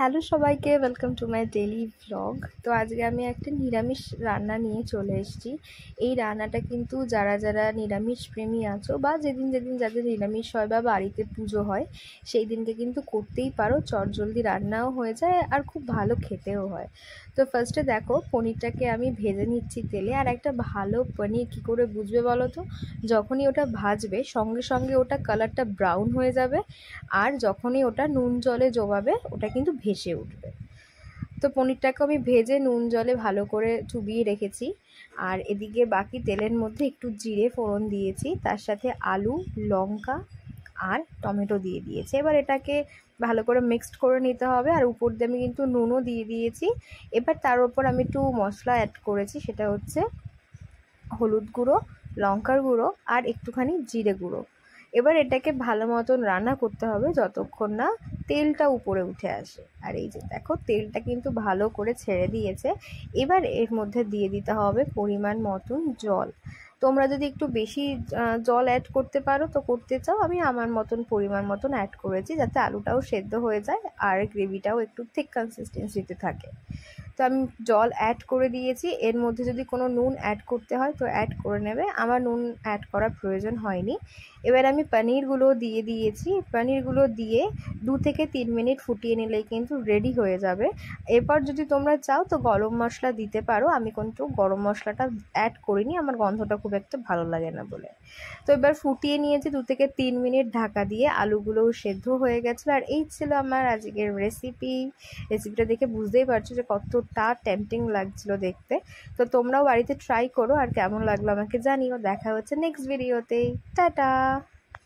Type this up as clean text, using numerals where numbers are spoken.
Hello সবাইকে, welcome to my daily vlog. তো আজকে আমি একটা নিরামিষ রান্না নিয়ে চলে এসেছি। এই রান্নাটা কিন্তু যারা যারা নিরামিষ প্রেমী আছো বা যেদিন যেদিন যাদের নিরামিষ হয় বা বাড়িতে পুজো হয় সেই দিনকে কিন্তু করতেই পারো। চটজলদি রান্নাও হয়ে যায় আর খুব ভালো খেতেও হয়। তো ফার্স্টে দেখো, পনিরটাকে আমি ভেজে নিচ্ছি তেলে। আর একটা ভালো পনির কী করে বুঝবে বলো তো? যখনই ওটা ভাজবে সঙ্গে সঙ্গে ওটা কালারটা ব্রাউন হয়ে যাবে, আর যখনই ওটা নুন জলে ডোবাবে ওটা কিন্তু ভেসে উঠবে। তো পনিরটাকে আমি ভেজে নুন জলে ভালো করে চুবিয়ে রেখেছি। আর এদিকে বাকি তেলের মধ্যে একটু জিরে ফোড়ন দিয়েছি, তার সাথে আলু, লঙ্কা আর টমেটো দিয়ে দিয়েছি। এবার এটাকে ভালো করে মিক্সড করে নিতে হবে। আর উপর দিয়ে আমি কিন্তু নুনও দিয়ে দিয়েছি। এবার তার উপর আমি একটু মশলা অ্যাড করেছি, সেটা হচ্ছে হলুদ গুঁড়ো, লঙ্কার গুঁড়ো আর একটুখানি জিরে গুঁড়ো। এবার এটাকে ভালো মতন রান্না করতে হবে যতক্ষণ না তেলটা উপরে উঠে আসে। আর এই যে দেখো, তেলটা কিন্তু ভালো করে ছেড়ে দিয়েছে। এবার এর মধ্যে দিয়ে দিতে হবে পরিমাণ মতন জল। তোমরা যদি একটু বেশি জল অ্যাড করতে পারো তো করতে চাও, আমি আমার মতন পরিমাণ মতন অ্যাড করেছি যাতে আলুটাও সেদ্ধ হয়ে যায় আর গ্রেভিটাও একটু থিক কনসিস্টেন্সিতে থাকে। তো আমি জল অ্যাড করে দিয়েছি। এর মধ্যে যদি কোনো নুন অ্যাড করতে হয় তো অ্যাড করে নেবে, আমার নুন অ্যাড করার প্রয়োজন হয়নি। এবার আমি পনিরগুলো দিয়ে দিয়েছি। পনিরগুলো দিয়ে 2 থেকে 3 মিনিট ফুটিয়ে নিলেই কিন্তু রেডি হয়ে যাবে। এরপর যদি তোমরা চাও তো গরম মশলা দিতে পারো, আমি কিন্তু গরম মশলাটা অ্যাড করিনি, আমার গন্ধটা খুব একটা ভালো লাগে না বলে। তো এবার ফুটিয়ে নিয়েছি 2 থেকে 3 মিনিট ঢাকা দিয়ে, আলুগুলোও সেদ্ধ হয়ে গেছিলো। আর এই ছিল আমার আজকের রেসিপিটা দেখে বুঝতেই পারছো যে কতটা টেম্পটিং লাগছিল দেখতে। তো তোমরাও বাড়িতে ট্রাই করো, আর কেমন লাগলো আমাকে জানিও। দেখা হচ্ছে নেক্সট ভিডিওতে। টাটা।